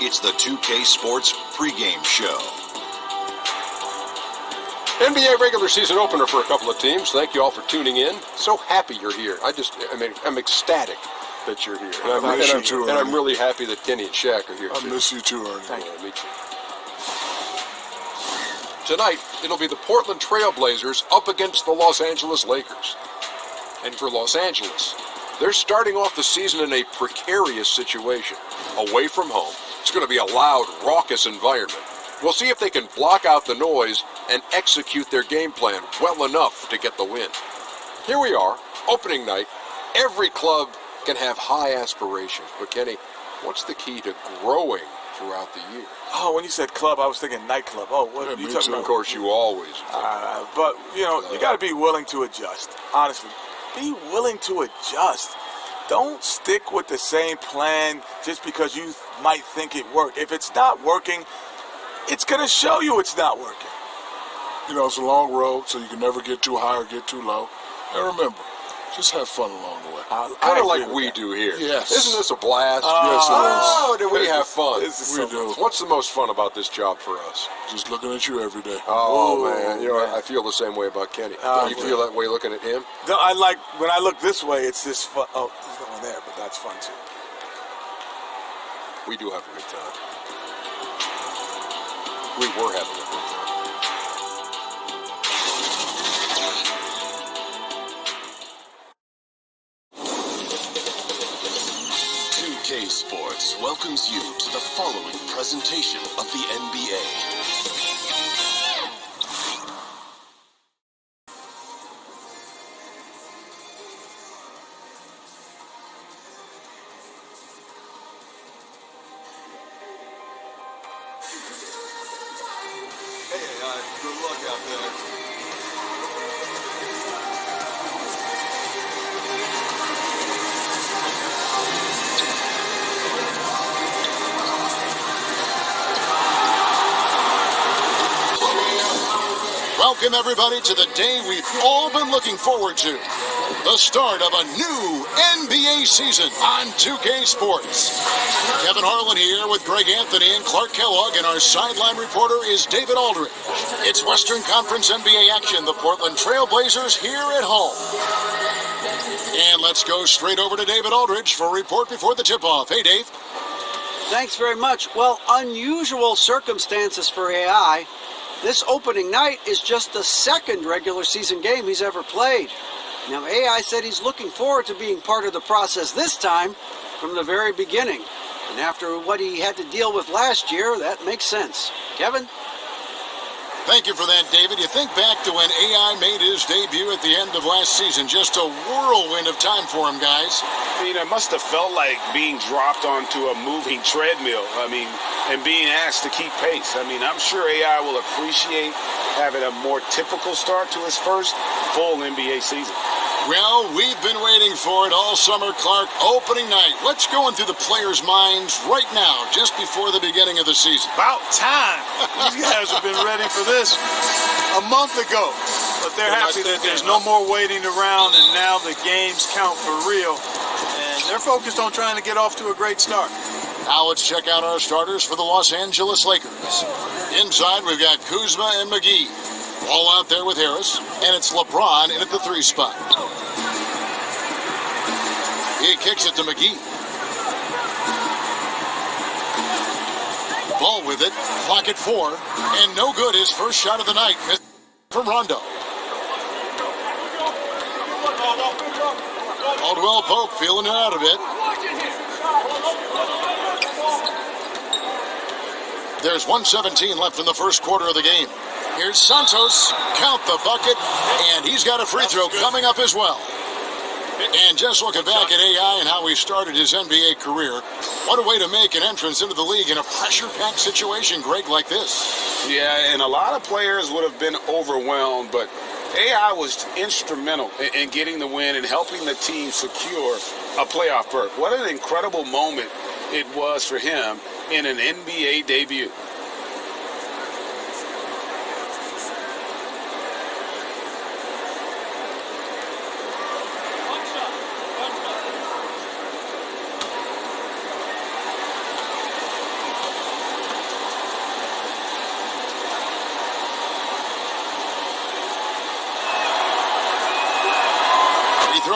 It's the 2K Sports pregame show. NBA regular season opener for a couple of teams. Thank you all for tuning in. So happy you're here. I'm ecstatic that you're here. I miss you too, and I'm really happy that Kenny and Shaq are here too. I miss you too, Ernie. Yeah, me too. Tonight, it'll be the Portland Trail Blazers up against the Los Angeles Lakers. And for Los Angeles, they're starting off the season in a precarious situation. Away from home, it's going to be a loud, raucous environment. We'll see if they can block out the noise and execute their game plan well enough to get the win. Here we are, opening night. Every club can have high aspirations. But Kenny, what's the key to growing throughout the year? Oh, when you said club, I was thinking nightclub. Oh, what are you talking about? Of course, you always. But, you know, you got to be willing to adjust. Honestly, be willing to adjust. Don't stick with the same plan just because you might think it worked. If it's not working, it's going to show you it's not working. You know, it's a long road, so you can never get too high or get too low. And remember, just have fun along the way. Kind of like we do here. Yes. Isn't this a blast? Yes, it is. Oh, do we have fun? We do. What's the most fun about this job for us? Just looking at you every day. Oh, man. You know, I feel the same way about Kenny. Do you feel that way looking at him? No, I like, when I look this way, it's this fun. Oh, he's going there, but that's fun too. We do have a good time. We were having a good time. 2K Sports welcomes you to the following presentation of the NBA. Good luck out there. 'Welcome everybody to the day we've all been looking forward to. The start of a new NBA season on 2K Sports. Kevin Harlan here with Greg Anthony and Clark Kellogg, and our sideline reporter is David Aldridge. It's Western Conference NBA action, the Portland Trail Blazers here at home. And let's go straight over to David Aldridge for a report before the tip-off. Hey, Dave. Thanks very much. Well, unusual circumstances for AI. This opening night is just the second regular season game he's ever played. Now, AI said he's looking forward to being part of the process this time from the very beginning. And after what he had to deal with last year, that makes sense. Kevin? Thank you for that, David. You think back to when AI made his debut at the end of last season. Just a whirlwind of time for him, guys. I mean, it must have felt like being dropped onto a moving treadmill. And being asked to keep pace. I'm sure AI will appreciate having a more typical start to his first full NBA season. Well, we've been waiting for it all summer, Clark. Opening night. What's going through the players' minds right now, just before the beginning of the season? About time. These guys have been ready for this a month ago. But they're happy that there's no more waiting around, and now the games count for real. And they're focused on trying to get off to a great start. Now let's check out our starters for the Los Angeles Lakers. Inside, we've got Kuzma and McGee. All out there with Harris, and it's LeBron in at the 3 spot. He kicks it to McGee. Ball with it, clock at 4, and no good. His first shot of the night from Rondo. Caldwell Pope feeling it out a bit. There's 1:17 left in the first quarter of the game. Here's Santos, count the bucket, and he's got a free throw coming up as well. And just looking back at AI and how he started his NBA career, what a way to make an entrance into the league in a pressure-packed situation, Greg, like this. Yeah, and a lot of players would have been overwhelmed, but AI was instrumental in getting the win and helping the team secure a playoff berth. What an incredible moment it was for him in an NBA debut.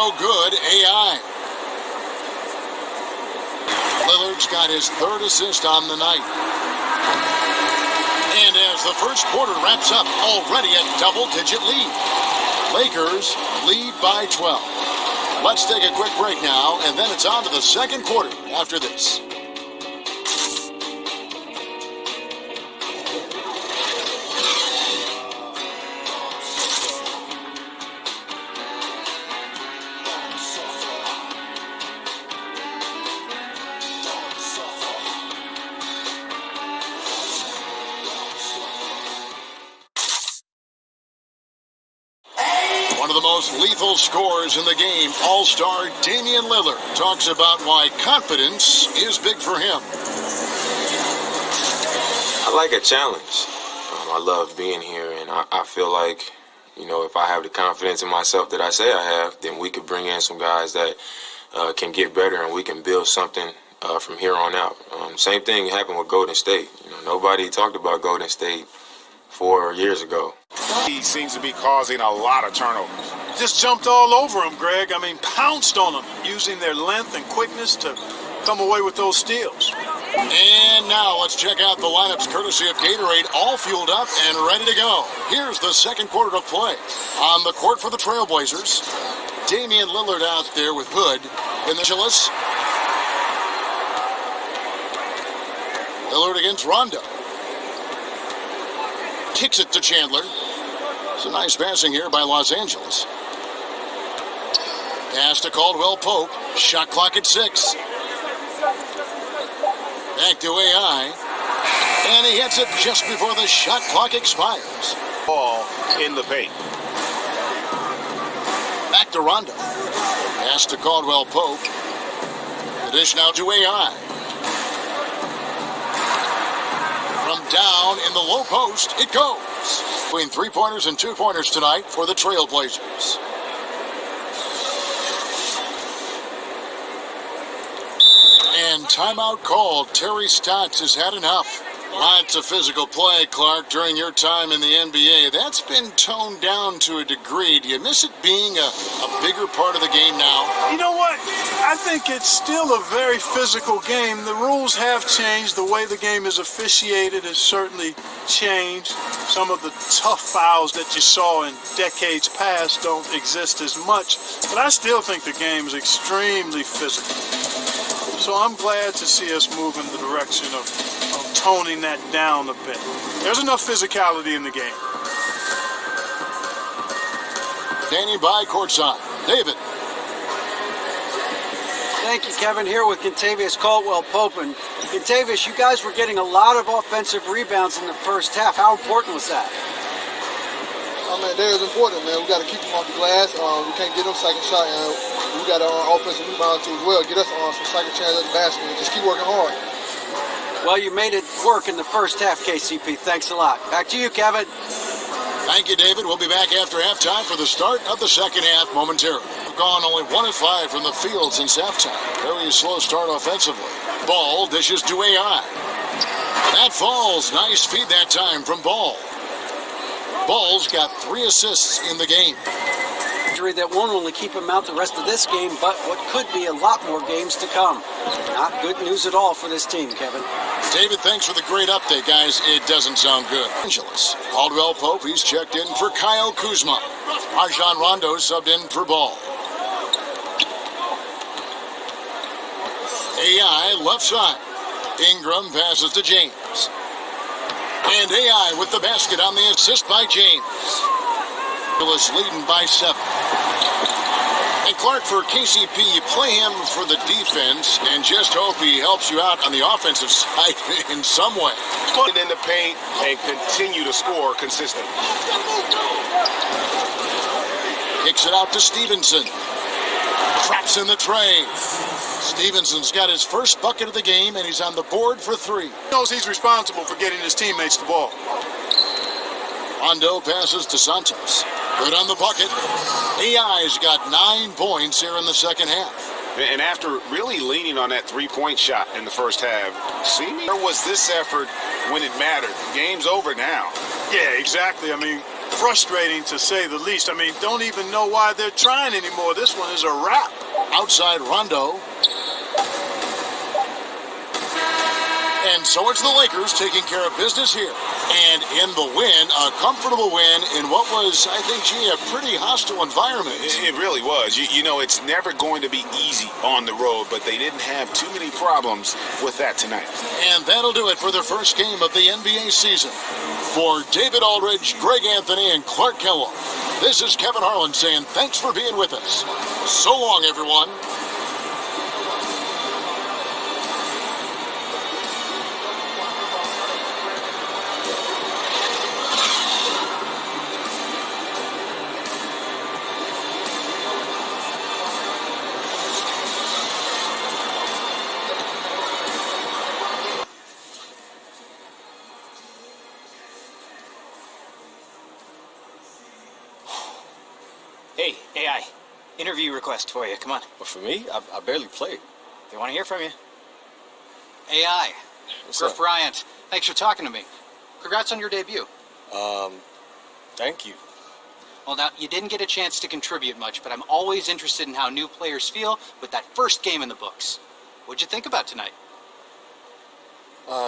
no good, AI. Lillard's got his third assist on the night. And as the first quarter wraps up, already a double-digit lead. Lakers lead by 12. Let's take a quick break now, and then it's on to the second quarter after this. One of the most lethal scorers in the game, All-Star Damian Lillard, talks about why confidence is big for him. I like a challenge. I love being here, and I feel like, if I have the confidence in myself that I say I have, then we could bring in some guys that can get better, and we can build something from here on out. Same thing happened with Golden State. Nobody talked about Golden State 4 years ago. He seems to be causing a lot of turnovers. Just jumped all over him, Greg. Pounced on him, using their length and quickness to come away with those steals. And now let's check out the lineups courtesy of Gatorade, all fueled up and ready to go. Here's the second quarter of play. On the court for the Trailblazers, Damian Lillard out there with Hood in the Chillis. Lillard against Rondo. Kicks it to Chandler. It's a nice passing here by Los Angeles. Pass to Caldwell Pope. Shot clock at 6. Back to AI. And he hits it just before the shot clock expires. Ball in the paint. Back to Rondo. Pass to Caldwell Pope. The dish now to AI. From down in the low post, it goes. Between 3-pointers and 2-pointers tonight for the Trailblazers. And timeout called. Terry Stotts has had enough. Lots of physical play, Clark, during your time in the NBA. That's been toned down to a degree. Do you miss it being a bigger part of the game now? You know what? I think it's still a very physical game. The rules have changed. The way the game is officiated has certainly changed. Some of the tough fouls that you saw in decades past don't exist as much. But I still think the game is extremely physical. So I'm glad to see us move in the direction of toning that down a bit. There's enough physicality in the game. Standing by courtside, David. Thank you, Kevin. Here with Kentavious Caldwell-Pope. And Kentavious, you guys were getting a lot of offensive rebounds in the first half. How important was that? That is important, man. We got to keep them off the glass. We can't get them second shot, and we got our offensive rebound too as well. Get us some second chance at the basket and just keep working hard. Well, you made it work in the first half, KCP. Thanks a lot. Back to you, Kevin. Thank you, David. We'll be back after halftime for the start of the second half momentarily. We've gone only 1 of 5 from the field since halftime. Very slow start offensively. Ball dishes to AI. That falls. Nice feed that time from Ball. Ball's got 3 assists in the game. Injury that won't only keep him out the rest of this game, but what could be a lot more games to come. Not good news at all for this team, Kevin. David, thanks for the great update, guys. It doesn't sound good. Angeles. Caldwell Pope, he's checked in for Kyle Kuzma. Rajon Rondo subbed in for Ball. AI left side. Ingram passes to James. And AI with the basket on the assist by James. Angeles leading by 7. And Clark, for KCP, you play him for the defense and just hope he helps you out on the offensive side in some way. Put it in the paint and continue to score consistently. Kicks it out to Stevenson. Traps in the tray. Stevenson's got his first bucket of the game, and he's on the board for 3. He knows he's responsible for getting his teammates the ball. Rondo passes to Santos. Good on the bucket. AI's got 9 points here in the second half. And after really leaning on that 3-point shot in the first half, where was this effort when it mattered? Game's over now. Yeah, exactly. frustrating to say the least. I mean, don't even know why they're trying anymore. This one is a wrap. Outside Rondo. And so it's the Lakers taking care of business here. And in the win, a comfortable win in what was, I think, gee, a pretty hostile environment. It really was. You know, it's never going to be easy on the road, but they didn't have too many problems with that tonight. And that'll do it for the first game of the NBA season. For David Aldridge, Greg Anthony, and Clark Kellogg, this is Kevin Harlan saying thanks for being with us. So long, everyone. Hey, AI, interview request for you. Come on. But for me, I barely played. They want to hear from you. AI, Griff Bryant, thanks for talking to me. Congrats on your debut. Thank you. Well, now, you didn't get a chance to contribute much, but I'm always interested in how new players feel with that first game in the books. What'd you think about tonight?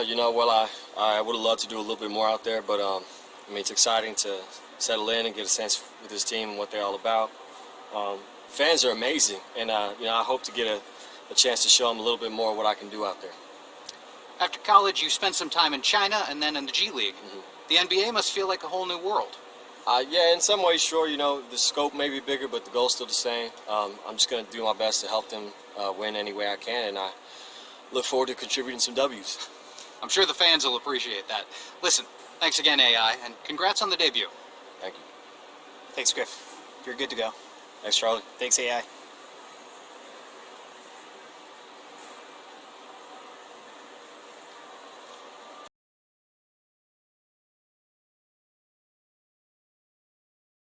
You know, well, I would have loved to do a little bit more out there, but I mean, it's exciting to settle in and get a sense with this team and what they're all about. Fans are amazing, and you know, I hope to get a chance to show them a little bit more of what I can do out there. After college, you spent some time in China and then in the G League. Mm-hmm. The NBA must feel like a whole new world. Yeah, in some ways, sure. You know, the scope may be bigger, but the goal's still the same. I'm just going to do my best to help them win any way I can, and I look forward to contributing some W's. I'm sure the fans will appreciate that. Listen, thanks again, AI, and congrats on the debut. Thank you. Thanks, Griff. You're good to go. Thanks, Charlie. Thanks, AI.